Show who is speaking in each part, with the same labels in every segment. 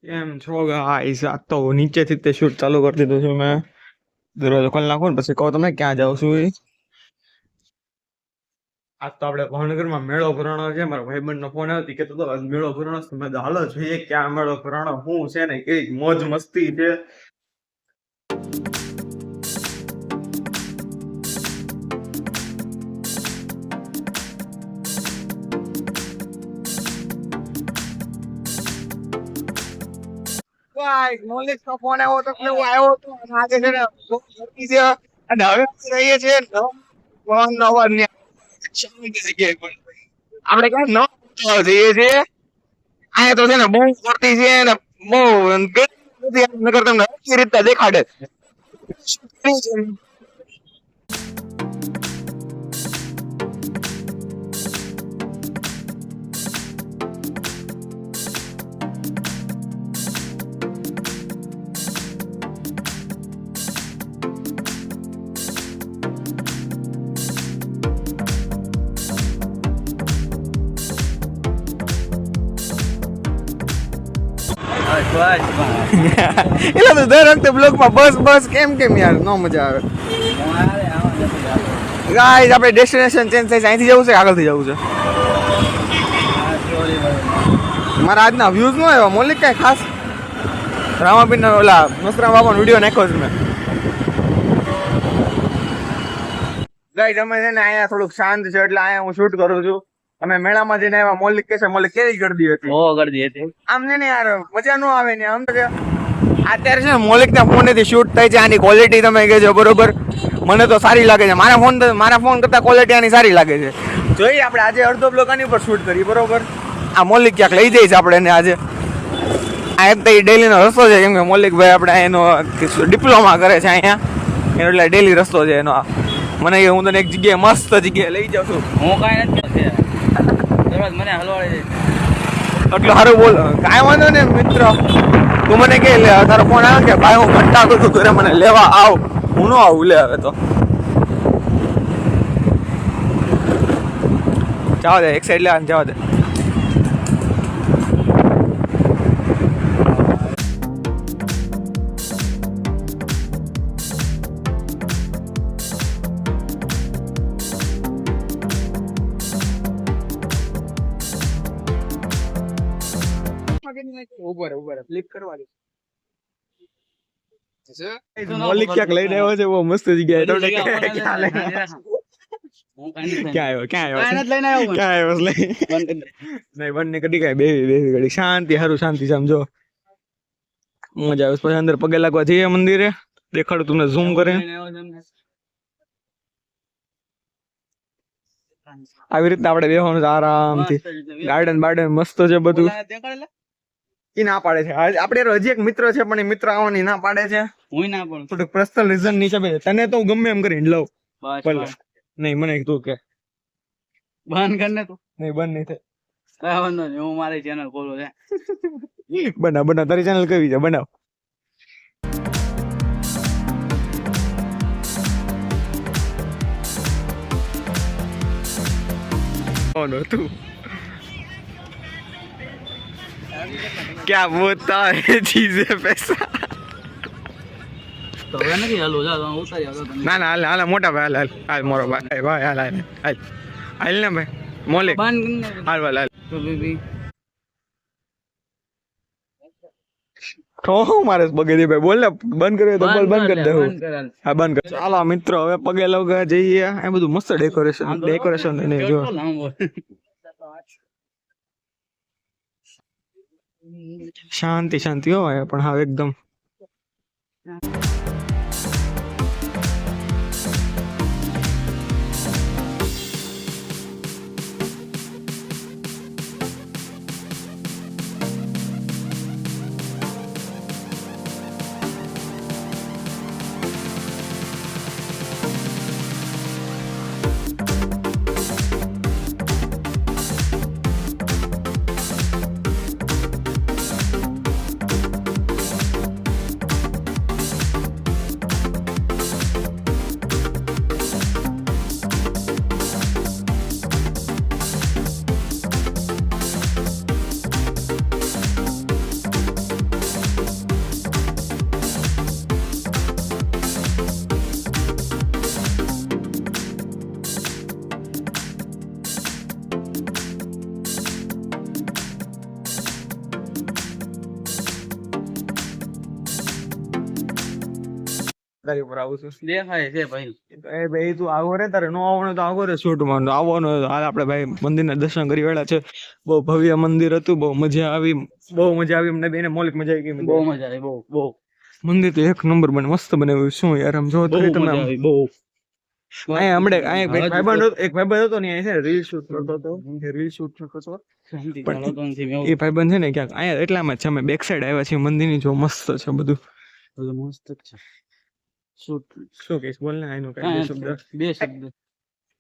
Speaker 1: કેમ છો ગાઈસ? આ તો નીચેથી તે શૂટ ચાલુ કરી દીધું છે મેં. દરવાજો ખોલી નાખો ને પછી કહો તમે ક્યાં જાવ છું ઈ. આજ તો આપણે ભાવનગરમાં મેળો ભરાણો છે. મારા ભાઈબંધ નો ફોન આવ્યો કે તો આજ મેળો ભરાણો છે. મેં હાલો જોઈએ ક્યાં મેળો ભરાણો શું છે ને કેવી મોજ મસ્તી છે. મોલિક નો ફોન આવ્યો તો કેવું આવ્યો તો આજે છે ને બહુ ગરમી છે અને હવે રહીએ છીએ નવા જગ્યાએ પણ આપણે ક્યાં ન જઈએ છીએ. અહીંયા તો છે ને બહુ ગરમી છે ને બહુ નગર તમને હરખી રીતે દેખાડે. એટલે તો દર વખતે બ્લોગમાં બસ બસ કેમ કેમ યાર નો મજા આવે. ગાઈસ આપણે ડેસ્ટિનેશન ચેન્જ થઈ છે. અહીંથી જવું છે આગળથી જવું છે. મારા આજના વ્યૂઝ નો આવ્યો મોલિક કઈ ખાસ. રામાપીર નો ઓલા મસ્તરામ બાબાનો વિડીયો નાખ્યો છે મેં. ગાઈસ અમે છે ને અહીંયા થોડુંક શાંત છે એટલે અહીંયા હું શૂટ કરું છું. અમે મેળામાં જઈને આવ્યા. મોલિક કે છે મોલિક કેવી ગરદી હતી. ઓ ગરદી હતી આમ છે ને યાર મજા નો આવે ને આમ તો અત્યારે છે ને મોલિક ના ફોન થી શૂટ થાય છે. આની ક્વોલિટી તમે કહેજો બરોબર. મને તો સારી લાગે છે. મારા ફોન કરતા ક્વોલિટી આની સારી લાગે છે. જોઈએ આપણે આજે અડધો બ્લોક આની પર શૂટ કરી બરોબર. આ મોલિક ક્યાંક લઈ જઈશ આપણે એને આજે. આ એક તો એ ડેલી નો રસ્તો છે કેમ કે મોલિક ભાઈ આપણે એનો ડિપ્લોમા કરે છે અહીંયા એટલે ડેલી રસ્તો છે એનો. મને હું તને એક જગ્યાએ મસ્ત જગ્યાએ લઈ જાઉં છું. હું કાંઈ નથી મને હલવાડે એટલું સારું બોલ. કાંઈ વાંધો ને મિત્ર તું મને કે તારો ફોન આવે કે ભાઈ હું કંટાળો છું ઘરે મને લેવા આવ. હું ન આવું લે હવે તો જવા દે એક સાઈડ લેવા જવા દે. મોલિક ક્યાંક લઈને આવ્યો છે બહુ મસ્ત જગ્યાએ. નહીં બંને કદી કઈ બેવી ઘડી શાંતિ સારું શાંતિ સમજો મજા આવે. પછી અંદર પગે લાગવા જઈએ મંદિરે. દેખાડું તમને ઝૂમ કરે. આવી રીતે આપણે બેસવાનું આરામથી. ગાર્ડન બાર્ડન મસ્ત છે બધું. ઈ ના પાડે છે. આપણે હજી એક મિત્ર છે પણ એ મિત્ર આવવાની ના પાડે છે. હું ના પાડું થોડુંક પર્સનલ રીઝન ની છે. તને તો હું ગમે એમ કરીને લઉં ભલે. નહીં મને તું કે બંધ કર ને તું. નહીં બંધ નહીં થાય. વાંધો નહીં હું મારી ચેનલ ખોલું છે. બનાવ તારી ચેનલ કેવી છે બનાવ. તું क्या बोलता है चीजें पैसा તો હવે નથી હાલો જા ઉતારી આવતો. ના ના હાલ હાલ મોટા ભાઈ હાલ હાલ મોરો ભાઈ ભાઈ હાલ હાલ હાલ હાલ ને ભાઈ મોલે હાલ હાલ હાલ તો મારે બગડી ભાઈ બોલ ને બંધ કર્યો તો બોલ બંધ કરી દે. હા બંધ કર. ચાલો મિત્રો હવે પગે લગવા જઈએ. આ બધું મસ્ત ડેકોરેશન ને જો શાંતિ શાંતિ હોય પણ હા એકદમ. તારી ઉપર આવું છું
Speaker 2: દેખાય છે ભાઈ.
Speaker 1: એ ભાઈ તું આવો રે તારે નો આવવાનું તો આવો રે શૂટ માં આવવાનો હાલ આપણે ભાઈ મંદિરના દર્શન કરી વેળા છે બહુ ભવ્ય મંદિર હતું બહુ મજા આવી અમને બેને મોલિક મજા આવી ગઈ
Speaker 2: બહુ મજા આવી બહુ
Speaker 1: મંદિર તો એક નંબર બને મસ્ત બનાવ્યું શું યાર આમ જો તમે
Speaker 2: બહુ
Speaker 1: અહીંયા એક ભાઈબંધ હતો ને છે રીલ શૂટ કરતો હતો એ ભાઈબંધ છે ને ક્યાંક અહીંયા એટલામાં જ છે અમે બેક સાઈડ આવ્યા છીએ મંદિરની જો મસ્ત છે બધું
Speaker 2: મસ્ત છે. શું
Speaker 1: કહીશ બોલ ને આનું કઈ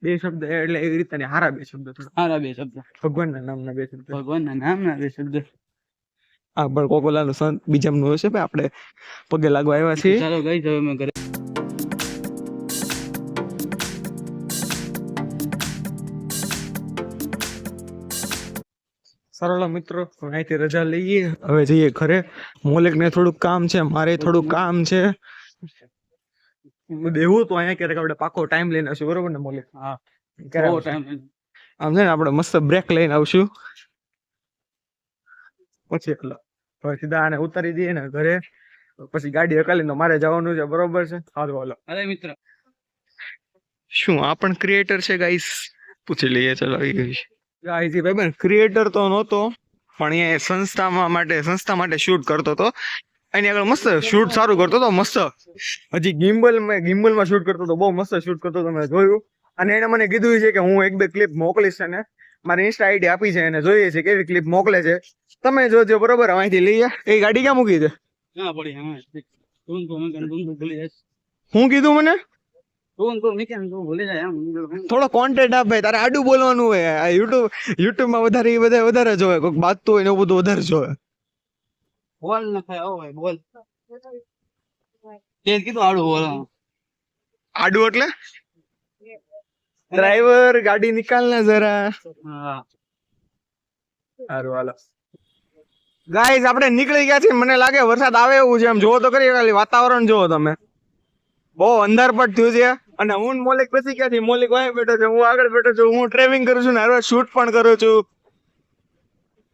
Speaker 1: બે શબ્દ એટલે એવી રીતે હારા બે શબ્દ ભગવાનના નામના બે શબ્દ આ પણ કોકોલાનો સંત બીજામનું હશે ભાઈ આપણે પગે લાગવા આવ્યા છીએ
Speaker 2: ચાલો ગઈ હવે અમે ઘરે.
Speaker 1: સરળ મિત્રો અહીંથી રજા લઈએ હવે જઈએ ઘરે મોલિક ને થોડુંક કામ છે મારે થોડુંક કામ છે દેવું તો અહીંયા ક્યારેક આપણે પાકો ટાઈમ લઈને આવશું બરોબર ને મોલિક
Speaker 2: હા
Speaker 1: આમ છે ને આપણે મસ્ત બ્રેક લઈને આવશું પછી હવે સીધા આને ઉતારી દઈએ ને ઘરે પછી ગાડી હકાલીને મારે જવાનું છે બરોબર છે સારું હાલો.
Speaker 2: અરે મિત્ર
Speaker 1: શું આ પણ ક્રિએટર છે ગાઈસ પૂછી લઈએ ચલો આવી ગઈ ગાઈસ ભાઈ ક્રિએટર તો નહોતો પણ અહીંયા સંસ્થા માટે શૂટ કરતો હતો એની આગળ મસ્ત શૂટ સારું કરતો હતો મસ્ત હજી ગિમ્બલમાં શૂટ કરતો હતો બહુ મસ્ત શૂટ કરતો હતો મેં જોયું અને એને મને કીધું છે કે હું એક બે ક્લિપ મોકલીશ ને મારી ઇન્સ્ટા આઈડી આપી છે એને જોઈએ છે કેવી ક્લિપ મોકલે છે તમે જોજો બરોબર અહીંથી લઈએ એ ગાડી ક્યાં મૂકી છે હું કીધું મને થોડો કોન્ટેન્ટ આપ ભાઈ તારે આડું બોલવાનું હોય યુટ્યુબ માં વધારે જોવે કોઈક બાતતું હોય ને એવું બધું વધારે જોવે
Speaker 2: બોલ ન ખાય ઓ ભાઈ બોલ તે કીધું આડું બોલ
Speaker 1: આડું એટલે ડ્રાઈવર ગાડી નિકાલ ને જરા સારું હાલો ગાઈસ આપણે નીકળી ગયા છીએ મને લાગે વરસાદ આવે એવું છે એમ જોવો તો કરી ખાલી વાતાવરણ જોવો તમે બહુ અંધારપટ થયું છે અને હું મોલિક પછી ક્યાંથી મોલિક વાય બેઠો છે હું આગળ બેઠો છું હું ટ્રેવિંગ કરું છું ને હવે શૂટ પણ કરું છું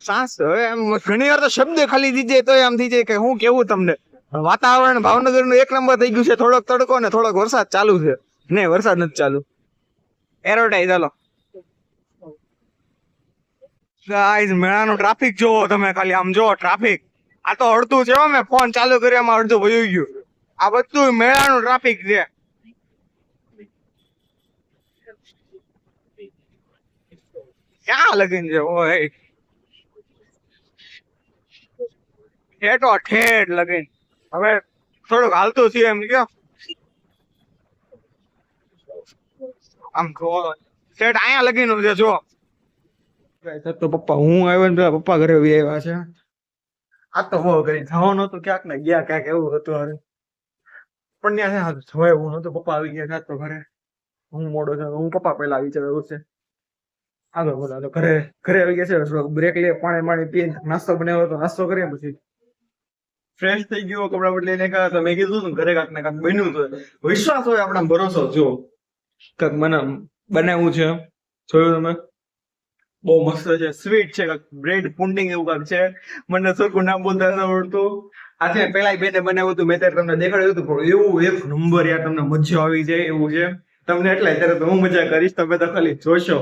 Speaker 1: સાસ હવે એમ ઘણી વાર તો શબ્દ ખાલી દીજે તો એમ થઈ જાય કે હું કેવું તમને વાતાવરણ ભાવનગર નું એક નંબર થઈ ગયું છે થોડોક તડકો ને થોડોક વરસાદ ચાલુ છે નહીં વરસાદ નથી ચાલુ એરોટાઈ ચાલો ગાઈસ મેળાનો ટ્રાફિક જોવો તમે ખાલી આમ જોવો ટ્રાફિક આ તો અડધું છે મેં ફોન ચાલુ કર્યામાં અડધું વયું ગયું આ બધું મેળાનું ટ્રાફિક છે ક્યાં લગીન છે ઓય ઠેઠો ઠેઠ લગીન હવે થોડુંક હાલતું છે એમ કયો આમ જો સેટ અહીંયા લગીનું છે જો તો પપ્પા હું આવ્યો ને પપ્પા ઘરે આવ્યા છે આ તો બહુ કરી જવાનું હતું ક્યાંક ને ગયા ક્યાંક એવું હતું અરે પણ ત્યાં જોવા એવું નતું પપ્પા આવી ગયા તો ઘરે હું મોડો છે હું પપ્પા પહેલા આવી જાય એવું છે આગળ બોલા તો ઘરે આવી ગયા છે બ્રેક લે પાણી પીને નાસ્તો બનાવ્યો તો નાસ્તો કરીએ પછી ફ્રેશ થઈ ગયો કપડા બદલીને તો મેં કીધું ને ઘરે કાંક ને કાંક બન્યું તો વિશ્વાસ હોય આપણા ભરોસો જો કાંક મને બનાવ્યું છે જોયું તમે બહુ મસ્ત છે સ્વીટ છે બ્રેડ પુડિંગ એવું કાંક છે મને સરખું નામ બોલતા નથી આવડતું આજે પેલા બેને બનાવ્યું હતું મેં ત્યારે તમને દેખાડ્યું હતું પણ એવું એક નંબર યાર તમને મજા આવી જાય એવું છે તમને એટલે અત્યારે તો હું મજા કરીશ તમે તો ખાલી જોશો